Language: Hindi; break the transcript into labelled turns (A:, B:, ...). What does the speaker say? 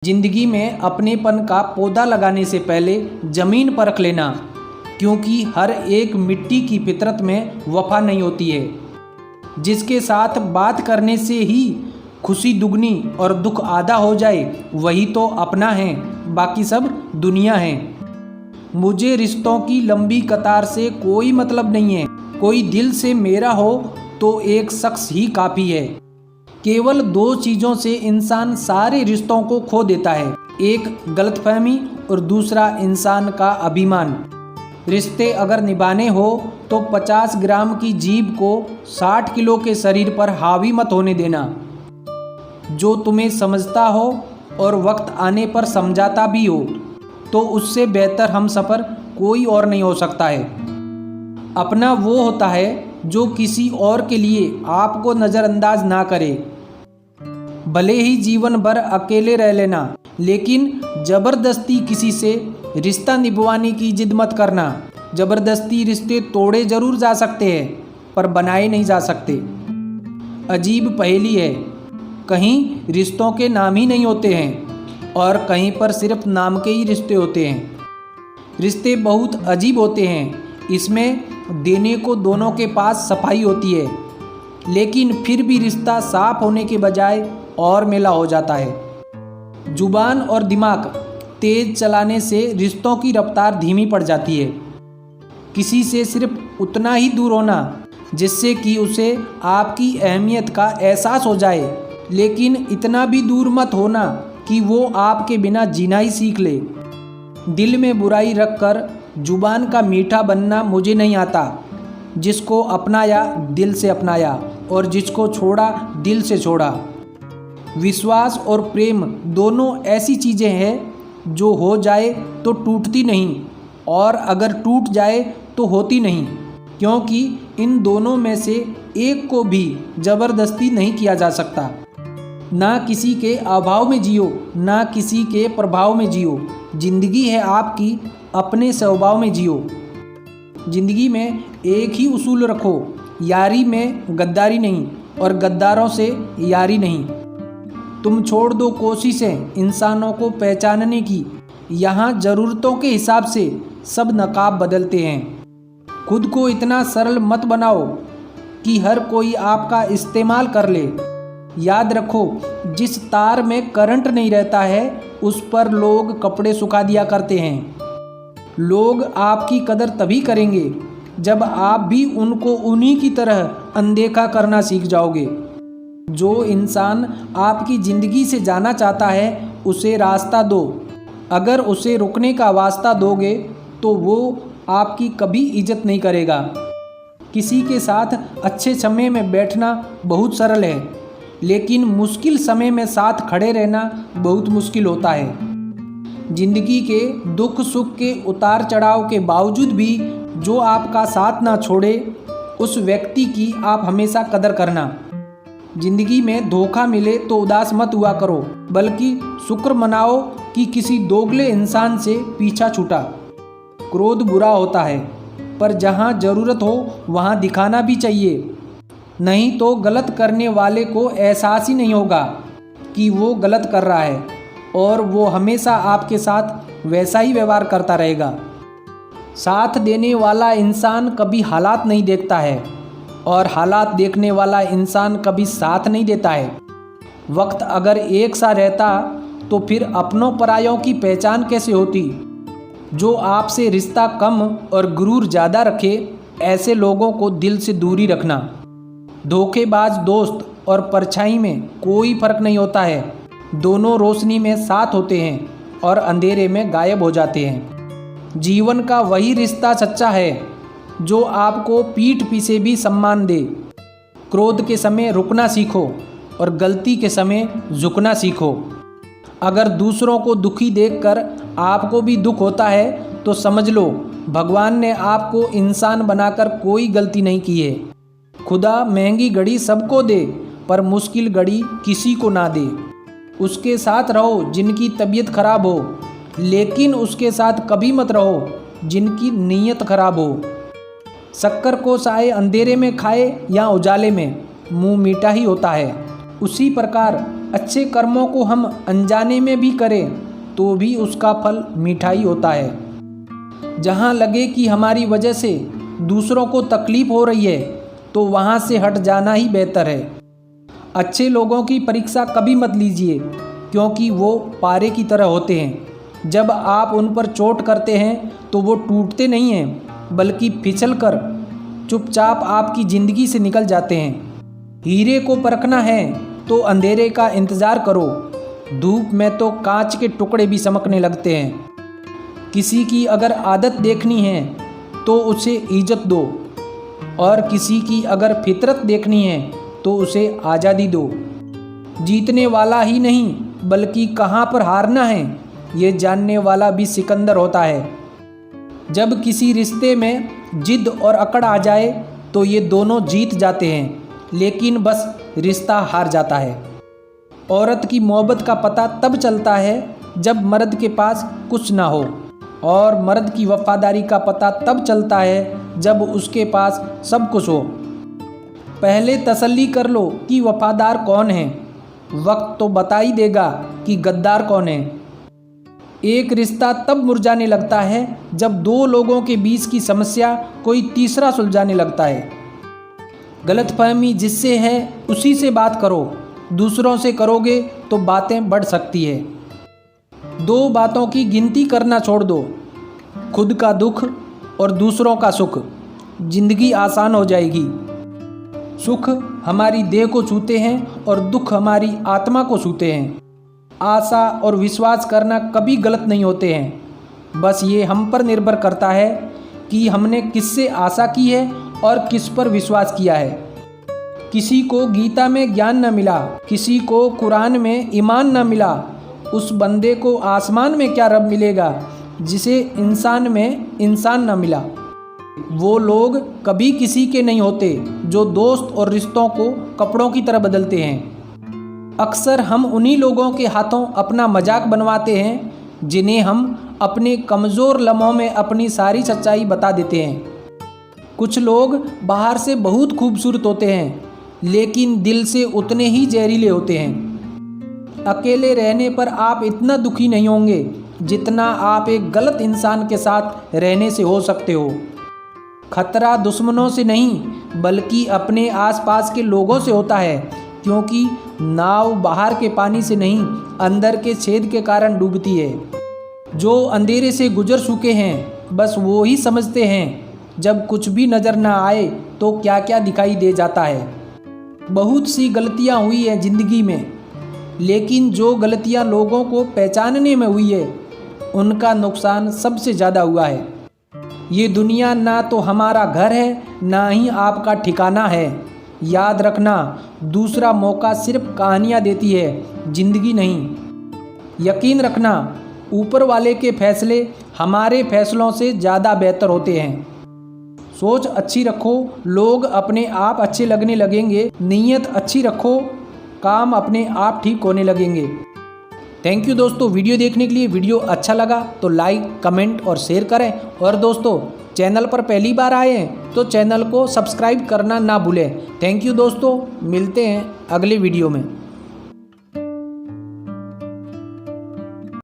A: जिंदगी में अपनेपन का पौधा लगाने से पहले ज़मीन परख लेना, क्योंकि हर एक मिट्टी की फितरत में वफा नहीं होती है। जिसके साथ बात करने से ही खुशी दुगनी और दुख आधा हो जाए वही तो अपना है, बाकी सब दुनिया है। मुझे रिश्तों की लंबी कतार से कोई मतलब नहीं है। कोई दिल से मेरा हो तो एक शख्स ही काफ़ी है। केवल दो चीज़ों से इंसान सारे रिश्तों को खो देता है, एक गलतफहमी और दूसरा इंसान का अभिमान। रिश्ते अगर निभाने हो तो 50 ग्राम की जीभ को 60 किलो के शरीर पर हावी मत होने देना। जो तुम्हें समझता हो और वक्त आने पर समझाता भी हो तो उससे बेहतर हमसफ़र कोई और नहीं हो सकता है। अपना वो होता है जो किसी और के लिए आपको नज़रअंदाज ना करे। भले ही जीवन भर अकेले रह लेना, लेकिन ज़बरदस्ती किसी से रिश्ता निभवाने की जिद मत करना। ज़बरदस्ती रिश्ते तोड़े जरूर जा सकते हैं पर बनाए नहीं जा सकते। अजीब पहेली है, कहीं रिश्तों के नाम ही नहीं होते हैं और कहीं पर सिर्फ नाम के ही रिश्ते होते हैं। रिश्ते बहुत अजीब होते हैं, इसमें देने को दोनों के पास सफाई होती है, लेकिन फिर भी रिश्ता साफ होने के बजाय और मेला हो जाता है। जुबान और दिमाग तेज चलाने से रिश्तों की रफ्तार धीमी पड़ जाती है। किसी से सिर्फ उतना ही दूर होना जिससे कि उसे आपकी अहमियत का एहसास हो जाए, लेकिन इतना भी दूर मत होना कि वो आपके बिना जीना ही सीख ले। दिल में बुराई रखकर जुबान का मीठा बनना मुझे नहीं आता। जिसको अपनाया दिल से अपनाया और जिसको छोड़ा दिल से छोड़ा। विश्वास और प्रेम दोनों ऐसी चीज़ें हैं जो हो जाए तो टूटती नहीं और अगर टूट जाए तो होती नहीं, क्योंकि इन दोनों में से एक को भी ज़बरदस्ती नहीं किया जा सकता। ना किसी के अभाव में जियो, ना किसी के प्रभाव में जियो। जिंदगी है आपकी, अपने स्वभाव में जियो। जिंदगी में एक ही उसूल रखो, यारी में गद्दारी नहीं और गद्दारों से यारी नहीं। तुम छोड़ दो कोशिशें इंसानों को पहचानने की, यहाँ ज़रूरतों के हिसाब से सब नकाब बदलते हैं। खुद को इतना सरल मत बनाओ कि हर कोई आपका इस्तेमाल कर ले। याद रखो, जिस तार में करंट नहीं रहता है उस पर लोग कपड़े सुखा दिया करते हैं। लोग आपकी कदर तभी करेंगे जब आप भी उनको उन्हीं की तरह अनदेखा करना सीख जाओगे। जो इंसान आपकी ज़िंदगी से जाना चाहता है उसे रास्ता दो। अगर उसे रुकने का वास्ता दोगे तो वो आपकी कभी इज्जत नहीं करेगा। किसी के साथ अच्छे समय में बैठना बहुत सरल है, लेकिन मुश्किल समय में साथ खड़े रहना बहुत मुश्किल होता है। जिंदगी के दुख सुख के उतार चढ़ाव के बावजूद भी जो आपका साथ ना छोड़े उस व्यक्ति की आप हमेशा कदर करना। जिंदगी में धोखा मिले तो उदास मत हुआ करो, बल्कि शुक्र मनाओ कि किसी दोगले इंसान से पीछा छूटा। क्रोध बुरा होता है, पर जहाँ ज़रूरत हो वहाँ दिखाना भी चाहिए, नहीं तो गलत करने वाले को एहसास ही नहीं होगा कि वो गलत कर रहा है और वो हमेशा आपके साथ वैसा ही व्यवहार करता रहेगा। साथ देने वाला इंसान कभी हालात नहीं देखता है और हालात देखने वाला इंसान कभी साथ नहीं देता है। वक्त अगर एक सा रहता तो फिर अपनों परायों की पहचान कैसे होती। जो आपसे रिश्ता कम और गुरूर ज़्यादा रखे, ऐसे लोगों को दिल से दूरी रखना। धोखेबाज दोस्त और परछाई में कोई फ़र्क नहीं होता है। दोनों रोशनी में साथ होते हैं और अंधेरे में गायब हो जाते हैं। जीवन का वही रिश्ता सच्चा है जो आपको पीठ पीछे भी सम्मान दे। क्रोध के समय रुकना सीखो और गलती के समय झुकना सीखो। अगर दूसरों को दुखी देखकर आपको भी दुख होता है तो समझ लो भगवान ने आपको इंसान बनाकर कोई गलती नहीं की है। खुदा महंगी घड़ी सबको दे पर मुश्किल घड़ी किसी को ना दे। उसके साथ रहो जिनकी तबीयत खराब हो, लेकिन उसके साथ कभी मत रहो जिनकी नीयत खराब हो। शक्कर को चाहे अंधेरे में खाए या उजाले में, मुंह मीठा ही होता है। उसी प्रकार अच्छे कर्मों को हम अनजाने में भी करें तो भी उसका फल मीठा ही होता है। जहाँ लगे कि हमारी वजह से दूसरों को तकलीफ हो रही है तो वहाँ से हट जाना ही बेहतर है। अच्छे लोगों की परीक्षा कभी मत लीजिए क्योंकि वो पारे की तरह होते हैं। जब आप उन पर चोट करते हैं तो वो टूटते नहीं हैं बल्कि फिसल कर चुपचाप आपकी ज़िंदगी से निकल जाते हैं। हीरे को परखना है तो अंधेरे का इंतज़ार करो, धूप में तो कांच के टुकड़े भी चमकने लगते हैं। किसी की अगर आदत देखनी है तो उसे इज्जत दो और किसी की अगर फितरत देखनी है तो उसे आज़ादी दो। जीतने वाला ही नहीं बल्कि कहाँ पर हारना है ये जानने वाला भी सिकंदर होता है। जब किसी रिश्ते में जिद और अकड़ आ जाए तो ये दोनों जीत जाते हैं लेकिन बस रिश्ता हार जाता है। औरत की मोहब्बत का पता तब चलता है जब मर्द के पास कुछ ना हो और मर्द की वफादारी का पता तब चलता है जब उसके पास सब कुछ हो। पहले तसल्ली कर लो कि वफादार कौन है, वक्त तो बता ही देगा कि गद्दार कौन है। एक रिश्ता तब मुरझाने लगता है जब दो लोगों के बीच की समस्या कोई तीसरा सुलझाने लगता है। गलतफहमी जिससे है उसी से बात करो, दूसरों से करोगे तो बातें बढ़ सकती है। दो बातों की गिनती करना छोड़ दो, खुद का दुख और दूसरों का सुख, जिंदगी आसान हो जाएगी। सुख हमारी देह को छूते हैं और दुख हमारी आत्मा को छूते हैं। आशा और विश्वास करना कभी गलत नहीं होते हैं, बस ये हम पर निर्भर करता है कि हमने किससे आशा की है और किस पर विश्वास किया है। किसी को गीता में ज्ञान न मिला, किसी को कुरान में ईमान न मिला, उस बंदे को आसमान में क्या रब मिलेगा जिसे इंसान में इंसान न मिला। वो लोग कभी किसी के नहीं होते जो दोस्त और रिश्तों को कपड़ों की तरह बदलते हैं। अक्सर हम उन्हीं लोगों के हाथों अपना मजाक बनवाते हैं जिन्हें हम अपने कमज़ोर लम्हों में अपनी सारी सच्चाई बता देते हैं। कुछ लोग बाहर से बहुत खूबसूरत होते हैं लेकिन दिल से उतने ही जहरीले होते हैं। अकेले रहने पर आप इतना दुखी नहीं होंगे जितना आप एक गलत इंसान के साथ रहने से हो सकते हो। खतरा दुश्मनों से नहीं बल्कि अपने आसपास के लोगों से होता है, क्योंकि नाव बाहर के पानी से नहीं अंदर के छेद के कारण डूबती है। जो अंधेरे से गुजर चुके हैं बस वो ही समझते हैं जब कुछ भी नज़र ना आए तो क्या क्या दिखाई दे जाता है। बहुत सी गलतियां हुई हैं ज़िंदगी में, लेकिन जो गलतियां लोगों को पहचानने में हुई है उनका नुकसान सबसे ज़्यादा हुआ है। ये दुनिया ना तो हमारा घर है ना ही आपका ठिकाना है। याद रखना, दूसरा मौका सिर्फ कहानियाँ देती है, जिंदगी नहीं। यकीन रखना, ऊपर वाले के फैसले हमारे फैसलों से ज़्यादा बेहतर होते हैं। सोच अच्छी रखो, लोग अपने आप अच्छे लगने लगेंगे। नीयत अच्छी रखो, काम अपने आप ठीक होने लगेंगे। थैंक यू दोस्तों वीडियो देखने के लिए। वीडियो अच्छा लगा तो लाइक, कमेंट और शेयर करें। और दोस्तों चैनल पर पहली बार आए हैं तो चैनल को सब्सक्राइब करना ना भूलें। थैंक यू दोस्तों, मिलते हैं अगले वीडियो में।